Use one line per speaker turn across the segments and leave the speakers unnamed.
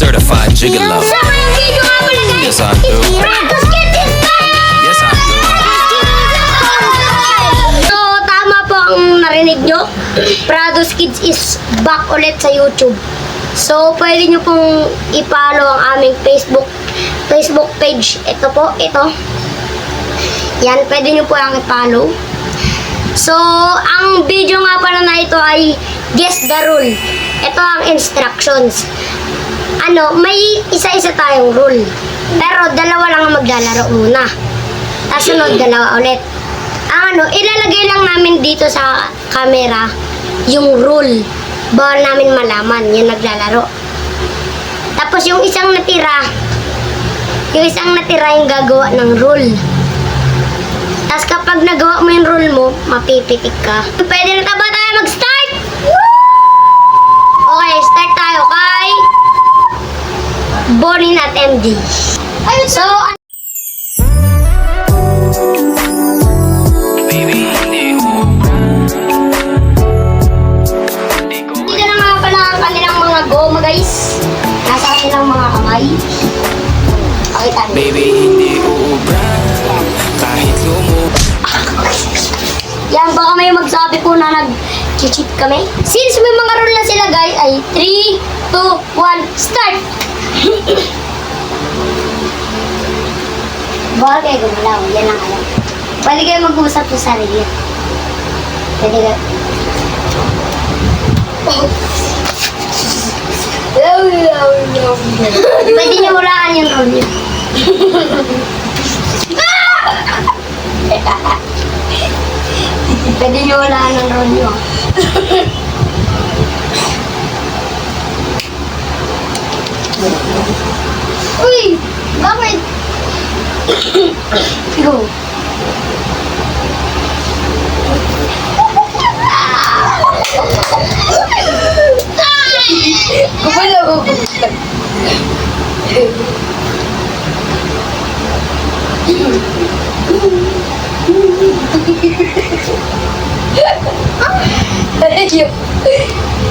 certified gigolo.
Sama yung video nga pala guys.
Yes, I do.
Let's get this started!
Yes, I do.
So, tama po ang narinig nyo. Prados Kids is back ulit sa YouTube. So, pwede nyo pong i-follow ang aming Facebook page. Ito po, ito. Yan, pwede nyo po ang i-follow. So, ang video nga pala na ito ay Guess the Rule. Ito ang instructions. May isa-isa tayong rule. Pero dalawa lang ang maglalaro muna. Tapos sunod, dalawa ulit. Ilalagay lang namin dito sa camera yung rule. Bawal namin malaman yung naglalaro. Tapos yung isang natira yung gagawa ng rule. Tapos kapag nagawa mo yung rule mo, mapipitik ka. Pwede na ba tayo mag-start? Okay, start tayo kay Bonin at MD. So, dito na nga pala ang kanilang mga goma guys. Nasa kanilang mga kamay. Okay, tayo.
Baby, hindi uubra kahit
Yan, baka may magsabi po na nag-cheat kami. Since may mga rule na sila guys, ay 3, 2, 1, start! Bawal kayo gumalaw, yan lang alam. Pwede kayo mag-uusap sa sarili. Pwede kayo. Pwede nyo hulaan yung rule nyo. Pwede nyo hulaan ang rule nyo. Uy! Bakit? Go! Kumala mo!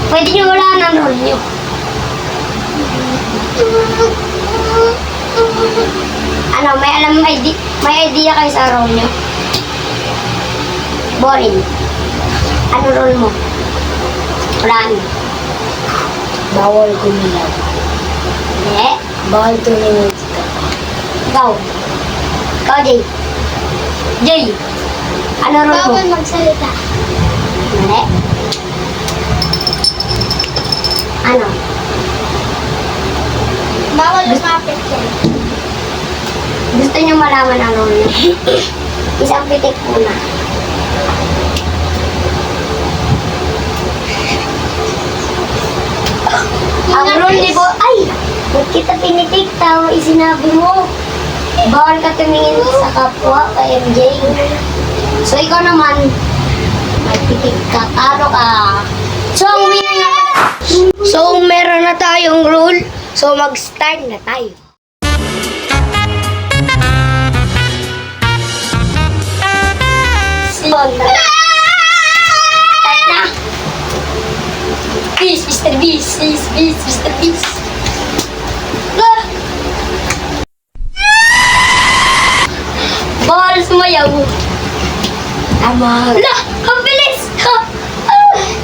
Pwede nyo hulaan ang role nyo. May idea kayo sa role nyo? Boring. Ano role mo? Plan. Bawal gumilaw. Hindi. Bawal tumingin ka. Ikaw. Ikaw, Jay. Jay. Ano role mo?
Bawal magsalita.
Hindi. Ano?
Bawal lumapit yan.
Gusto niyo malaman ang role niyo? Isang pitik muna. Ang role ni ay! Ba't kita pinitik? Tama isinabi mo. Bawal ka tumingin sa kapwa kay MJ. So ikaw naman, magpitik ka. Talo ka. So ang winner nga. So meron na tayong rule. So mag-start na tayo. Start na. Peace, Mr. Beast. Peace, Mr. Beast. Bawal sumayaw. Tama. Wala, ang bilis.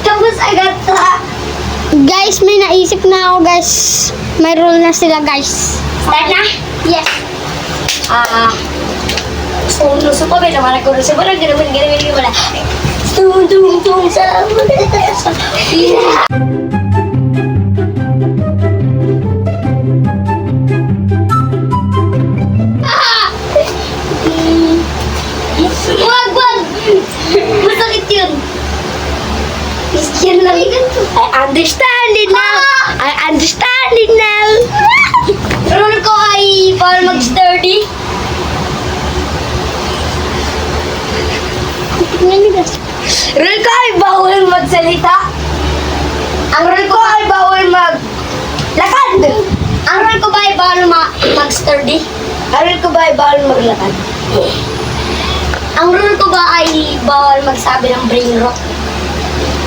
Tapos agad sa...
Guys, may naisip na ako guys. May rule na sila guys.
Start na?
Yes.
Nuso pa, may naman ako. Nuso pa, ganaman wala. Tung sa... Wag! Masakit yun. Yan lang. I understand it now. I understand it now. Rule ko ay bawal mag-sturdy. Rule ko ay bawal magsalita. Ang rule ko ay bawal maglakad. Ang rule ko ba ay bawal mag-sturdy? Ang rule ko ba ay bawal maglakad? Ang rule ko ba ay bawal magsabi ng brain rot?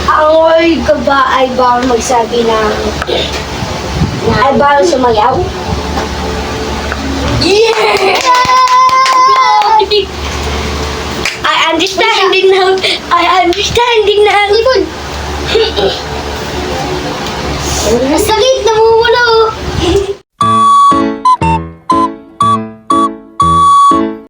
Ang rule ko ba ay bawal magsabi ng ay bawal sumayaw. Yeah! I understanding now. I understanding now.
Ibon. Sige